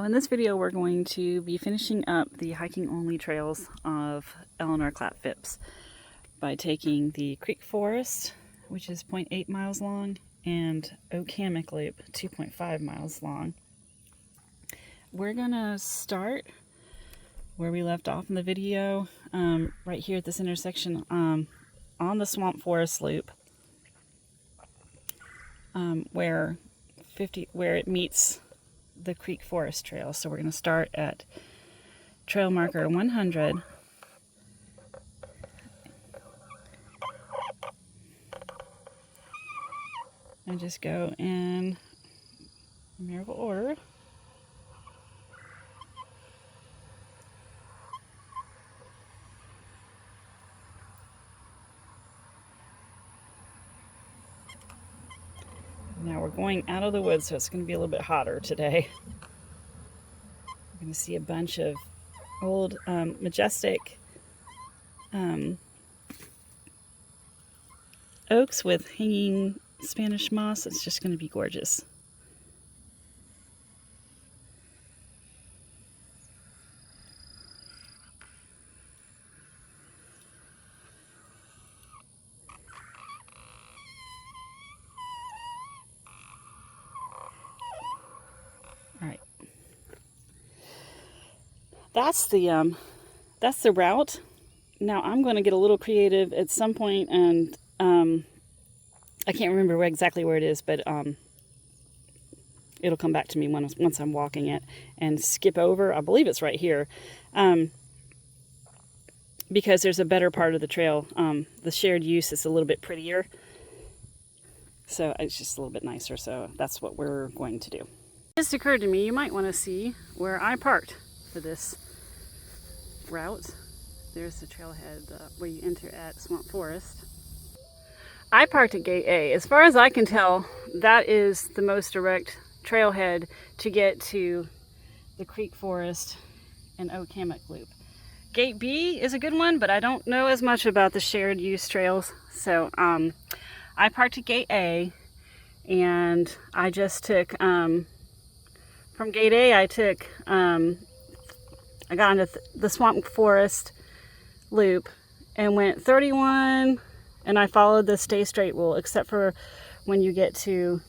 in this video we're going to be finishing up the hiking only trails of Elinor Klapp-Phipps by taking the Creek Forest, which is 0.8 miles long, and Hammock Loop, 2.5 miles long. We're gonna start where we left off in the video, right here at this intersection on the Swamp Forest Loop, where it meets the Creek Forest Trail. So we're going to start at trail marker 100 and just go in numerical order. Now we're going out of the woods, so it's going to be a little bit hotter today. We're going to see a bunch of old, majestic oaks with hanging Spanish moss. It's just going to be gorgeous. All right. That's the route. Now I'm going to get a little creative at some point, and I can't remember exactly where it is, but it'll come back to me once I'm walking it, and skip over. I believe it's right here, because there's a better part of the trail. The shared use is a little bit prettier, so it's just a little bit nicer. So that's what we're going to do. It just occurred to me, you might want to see where I parked for this route. There's the trailhead where you enter at Swamp Forest. I parked at Gate A. As far as I can tell, that is the most direct trailhead to get to the Creek Forest and Hammock Loop. Gate B is a good one, but I don't know as much about the shared use trails. So I parked at Gate A, and I just took from Gate A, I got onto the Swamp Forest Loop and went 31, and I followed the stay straight rule, except for when you get to,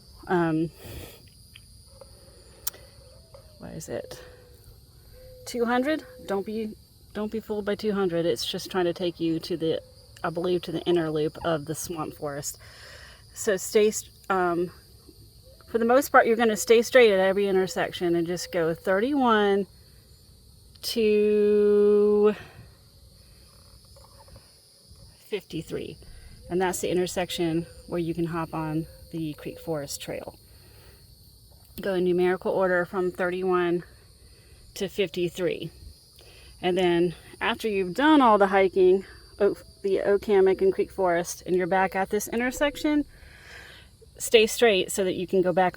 what is it, 200? Don't be fooled by 200. It's just trying to take you to the, I believe, to the inner loop of the Swamp Forest. So for the most part, you're going to stay straight at every intersection and just go 31 to 53. And that's the intersection where you can hop on the Creek Forest Trail. Go in numerical order from 31 to 53. And then after you've done all the hiking, the Hammock and Creek Forest, and you're back at this intersection, stay straight so that you can go back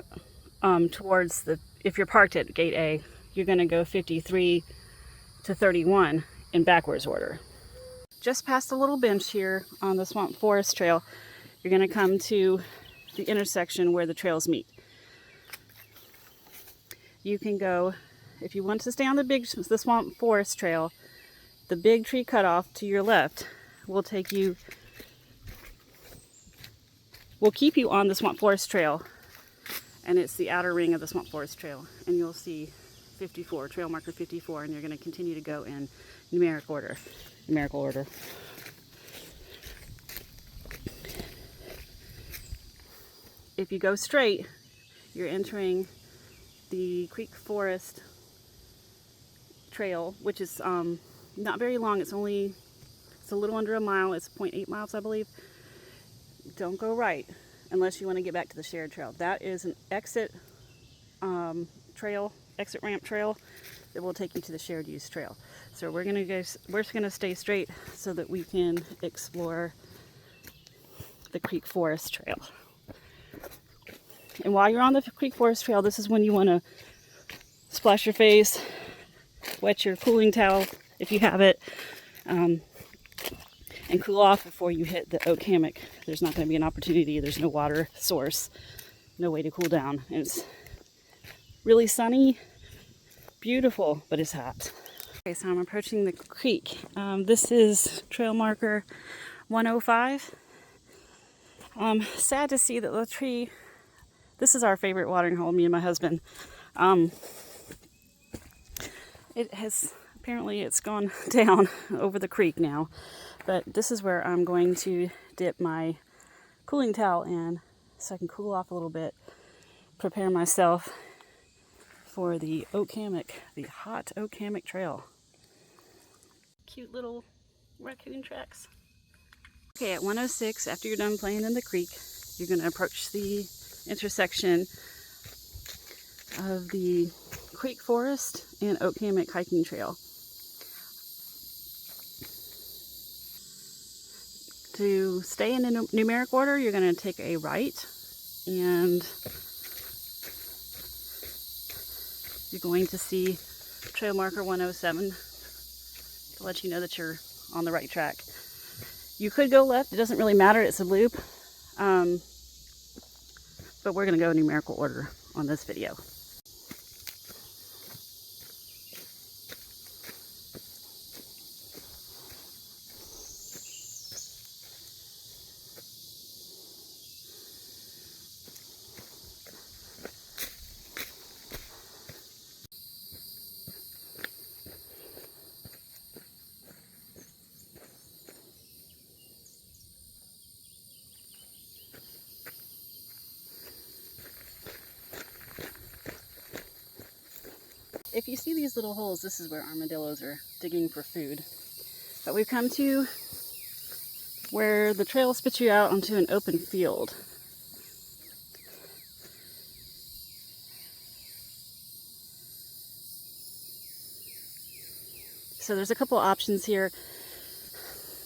towards if you're parked at Gate A, you're going to go 53 to 31 in backwards order. Just past a little bench here on the Swamp Forest Trail, you're going to come to the intersection where the trails meet. You can go, if you want to stay on the Swamp Forest Trail, the big tree cutoff to your left will take you. We'll keep you on the Swamp Forest Trail, and it's the outer ring of the Swamp Forest Trail, and you'll see 54, trail marker 54, and you're going to continue to go in numerical order. If you go straight, you're entering the Creek Forest Trail, which is not very long. It's a little under a mile. It's 0.8 miles, I believe. Don't go right unless you want to get back to the shared trail. That is an exit ramp trail that will take you to the shared use trail. So we're just gonna stay straight so that we can explore the Creek Forest Trail. And while you're on the Creek Forest Trail, this is when you want to splash your face, wet your cooling towel if you have it, and cool off before you hit the Hammock. There's not going to be an opportunity. There's no water source, no way to cool down. And it's really sunny, beautiful, but it's hot. Okay, so I'm approaching the creek. This is trail marker 105. Sad to see that the tree, this is our favorite watering hole, me and my husband. Apparently it's gone down over the creek now, but this is where I'm going to dip my cooling towel in so I can cool off a little bit, prepare myself for the Hammock, the hot Hammock trail. Cute little raccoon tracks. Okay, at 106, after you're done playing in the creek, you're going to approach the intersection of the Creek Forest and Hammock hiking trail. To stay in the numeric order, you're going to take a right, and you're going to see trail marker 107 to let you know that you're on the right track. You could go left, it doesn't really matter, it's a loop, but we're going to go numerical order on this video. If you see these little holes, this is where armadillos are digging for food. But we've come to where the trail spits you out onto an open field. So there's a couple options here.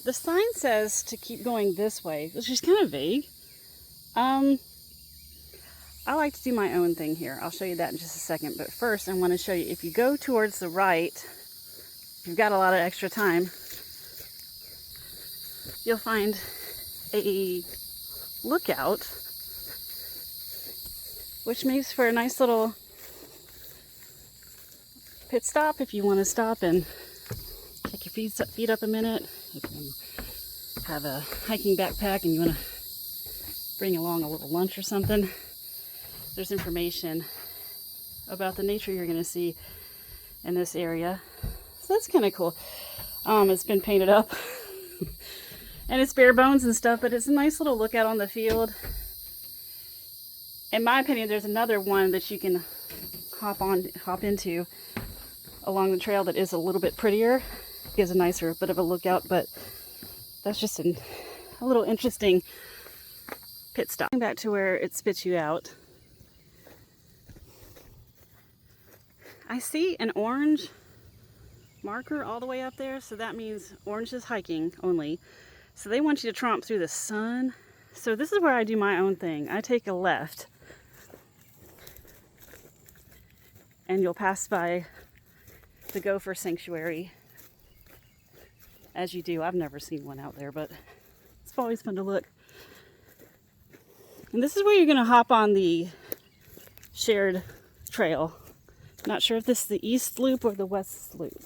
The sign says to keep going this way, which is kind of vague. I like to do my own thing here. I'll show you that in just a second. But first, I want to show you, if you go towards the right, you've got a lot of extra time, you'll find a lookout, which makes for a nice little pit stop if you want to stop and kick your feet up a minute. If you have a hiking backpack and you want to bring along a little lunch or something. There's information about the nature you're going to see in this area. So that's kind of cool. It's been painted up and it's bare bones and stuff, but it's a nice little lookout on the field. In my opinion, there's another one that you can hop into along the trail that is a little bit prettier. Gives a nicer bit of a lookout, but that's just a little interesting pit stop. Back to where it spits you out. I see an orange marker all the way up there, so that means orange is hiking only. So they want you to tromp through the sun. So this is where I do my own thing. I take a left, and you'll pass by the gopher sanctuary. As you do, I've never seen one out there, but it's always fun to look. And this is where you're going to hop on the shared trail. Not sure if this is the east loop or the west loop.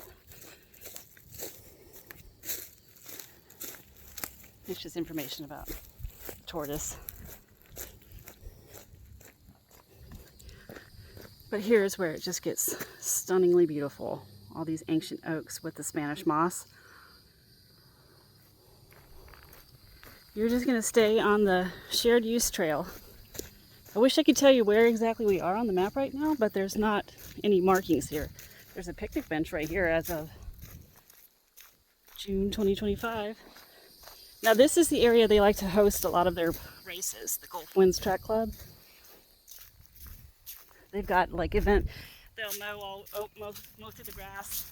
It's just information about the tortoise. But here's where it just gets stunningly beautiful. All these ancient oaks with the Spanish moss. You're just going to stay on the shared use trail. I wish I could tell you where exactly we are on the map right now, but there's not any markings here. There's a picnic bench right here as of June 2025. Now this is the area they like to host a lot of their races, the Gulf Winds Track Club. They've got like event, they'll mow through the grass.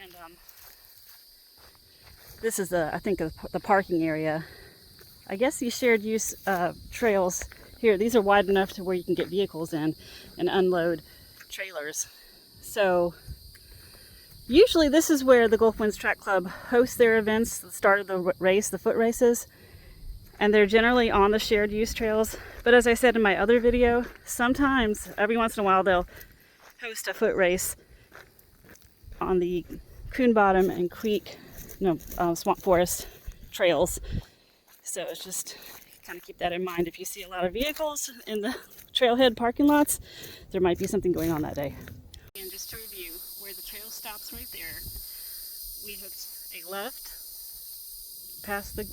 And this is I think the parking area. I guess these shared use trails here, these are wide enough to where you can get vehicles in and unload trailers. So usually this is where the Gulf Winds Track Club hosts their events, the start of the race, the foot races, and they're generally on the shared use trails. But as I said in my other video, sometimes, every once in a while, they'll host a foot race on the Coon Bottom and Swamp Forest trails. So it's just kind of keep that in mind. If you see a lot of vehicles in the trailhead parking lots, there might be something going on that day. And just to review, where the trail stops right there, we hooked a left past the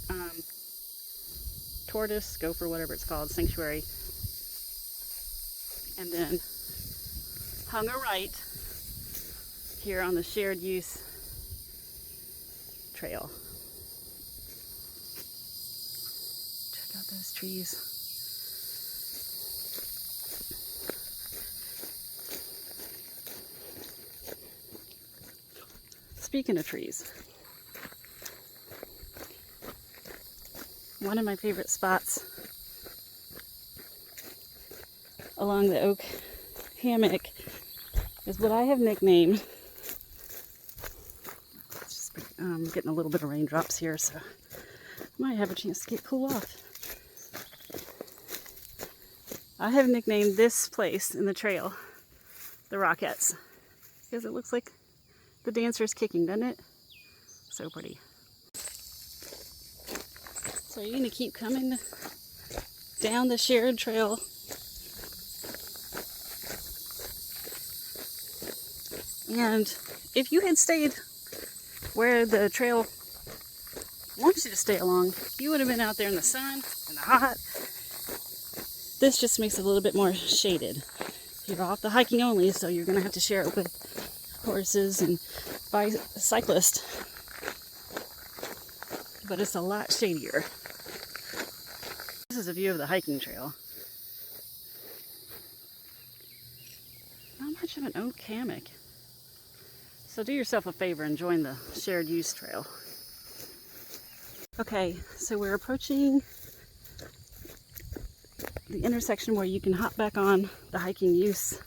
tortoise, gopher, whatever it's called, sanctuary, and then hung a right here on the shared use trail. Check out those trees. Speaking of trees, one of my favorite spots along the oak hammock is what I have nicknamed, it's just getting a little bit of raindrops here, so I might have a chance to get cool off. I have nicknamed this place in the trail the Rockettes, because it looks like the dancer is kicking, doesn't it? So pretty. So you're going to keep coming down the shared trail. And if you had stayed where the trail wants you to stay along, you would have been out there in the sun and the hot. This just makes it a little bit more shaded. You're off the hiking only, so you're going to have to share it with horses and cyclists. But it's a lot shadier. This is a view of the hiking trail. Not much of an oak hammock. So do yourself a favor and join the shared use trail. Okay, so we're approaching the intersection where you can hop back on the hiking use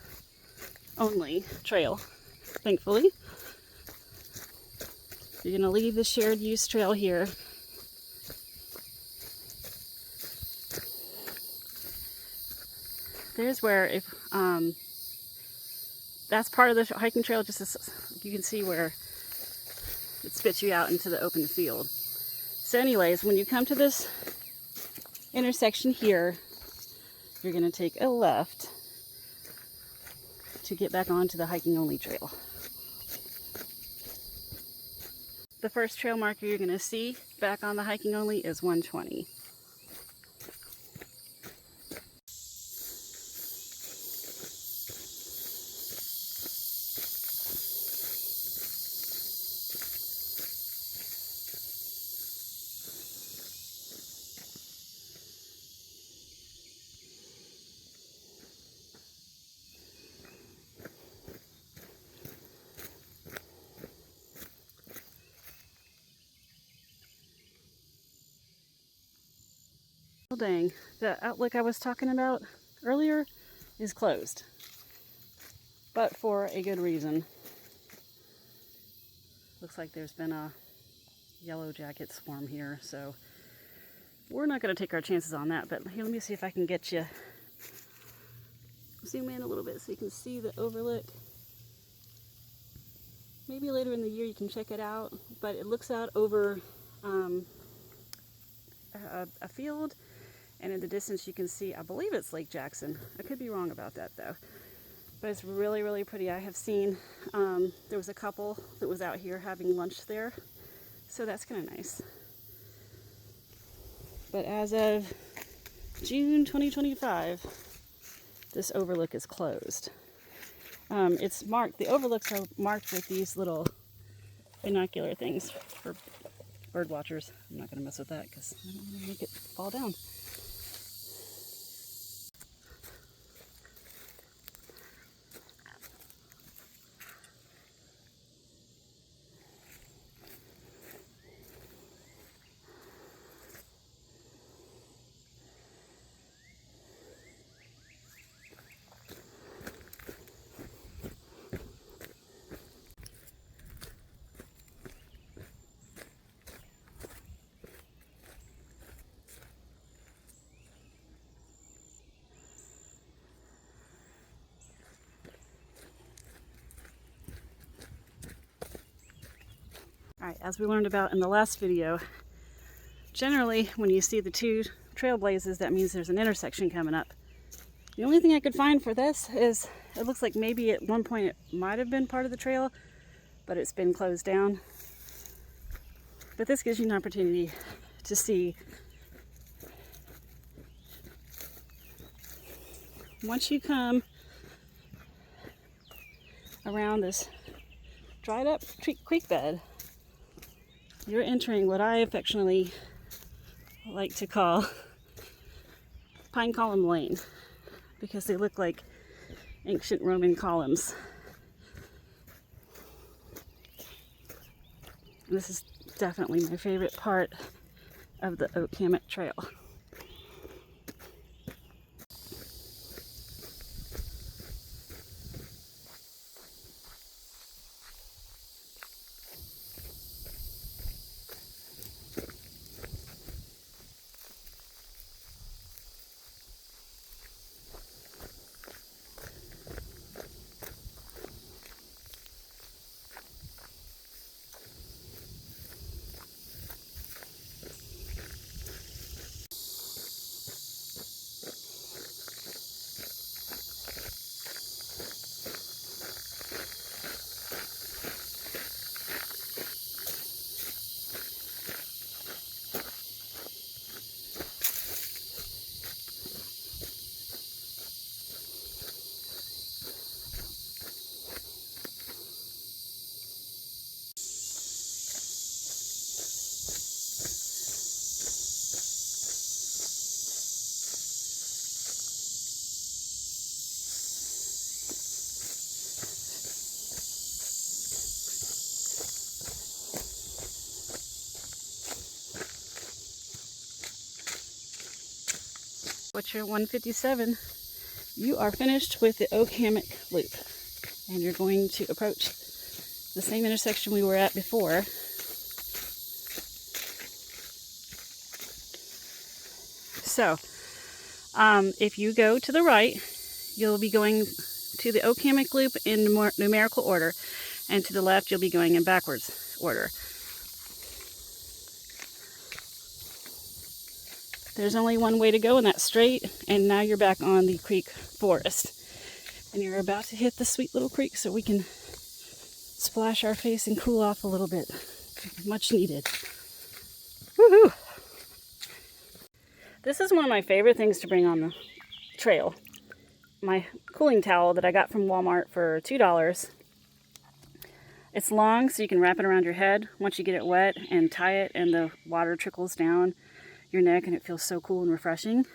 only trail, thankfully. You're going to leave the shared use trail here. There's where, if that's part of the hiking trail, just as you can see where it spits you out into the open field. So anyways, when you come to this intersection here, you're going to take a left to get back onto the hiking only trail. The first trail marker you're going to see back on the hiking only is 120. Oh dang, the outlook I was talking about earlier is closed, but for a good reason. Looks like there's been a yellow jacket swarm here, so we're not going to take our chances on that. But here, let me see if I can get you, zoom in a little bit so you can see the overlook. Maybe later in the year you can check it out, but it looks out over a field. And in the distance you can see, I believe it's Lake Jackson. I could be wrong about that though. But it's really, really pretty. I have seen, there was a couple that was out here having lunch there. So that's kind of nice. But as of June 2025, this overlook is closed. It's marked, the overlooks are marked with these little binocular things for bird watchers. I'm not going to mess with that because I don't want to make it fall down. Alright, as we learned about in the last video, generally when you see the two trail blazes, that means there's an intersection coming up. The only thing I could find for this is it looks like maybe at one point it might have been part of the trail, but it's been closed down. But this gives you an opportunity to see. Once you come around this dried up creek bed, you're entering what I affectionately like to call Pine Column Lane, because they look like ancient Roman columns. This is definitely my favorite part of the Oak Hammock Trail. What's your 157? You are finished with the Oak Hammock Loop, and you're going to approach the same intersection we were at before. So, if you go to the right, you'll be going to the Oak Hammock Loop in numerical order, and to the left you'll be going in backwards order. There's only one way to go, and that's straight, and now you're back on the creek forest. And you're about to hit the sweet little creek so we can splash our face and cool off a little bit. Much needed. Woohoo! This is one of my favorite things to bring on the trail. My cooling towel that I got from Walmart for $2. It's long, so you can wrap it around your head once you get it wet and tie it, and the water trickles down your neck, and it feels so cool and refreshing.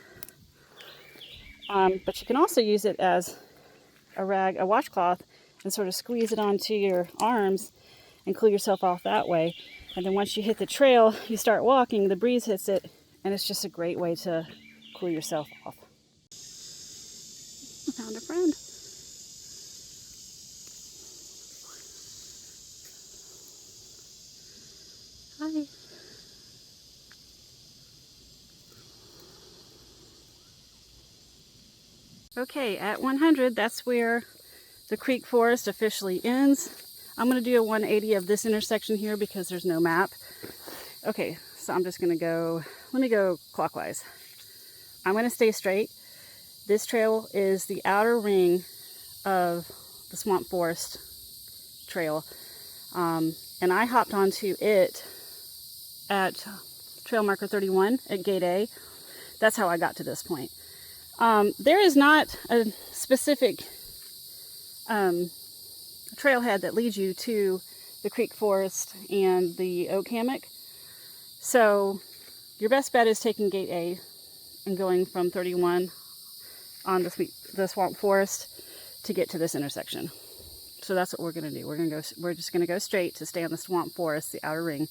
But you can also use it as a rag, a washcloth, and sort of squeeze it onto your arms and cool yourself off that way. And then once you hit the trail, you start walking, the breeze hits it, and it's just a great way to cool yourself off. I found a friend. Hi. Okay, at 100, that's where the creek forest officially ends. I'm going to do a 180 of this intersection here because there's no map. Okay, so I'm just going to go, let me go clockwise. I'm going to stay straight. This trail is the outer ring of the Swamp Forest Trail. And I hopped onto it at trail marker 31 at gate A. That's how I got to this point. There is not a specific trailhead that leads you to the creek forest and the Oak Hammock. So your best bet is taking gate A and going from 31 on the Swamp Forest to get to this intersection. So that's what we're going to do. We're just going to go straight to stay on the Swamp Forest, the outer ring.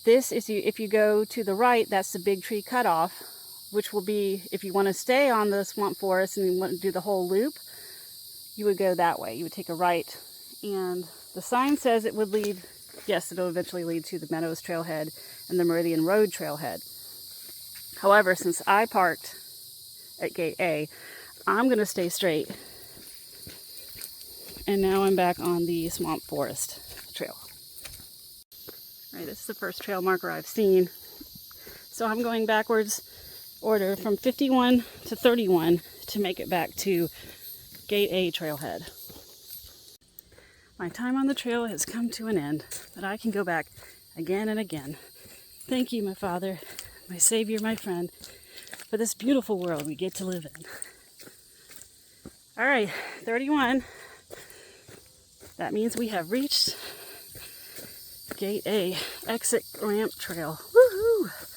This is, if you go to the right, that's the big tree cutoff, which will be, if you want to stay on the Swamp Forest and you want to do the whole loop, you would go that way. You would take a right, and the sign says it would lead, yes, it'll eventually lead to the Meadows Trailhead and the Meridian Road Trailhead. However, since I parked at gate A, I'm going to stay straight. And now I'm back on the Swamp Forest Trail. All right, this is the first trail marker I've seen. So I'm going backwards order from 51 to 31 to make it back to Gate A trailhead. My time on the trail has come to an end, but I can go back again and again. Thank you, my Father, my Savior, my friend, for this beautiful world we get to live in. All right, 31. That means we have reached Gate A, exit ramp trail. Woohoo!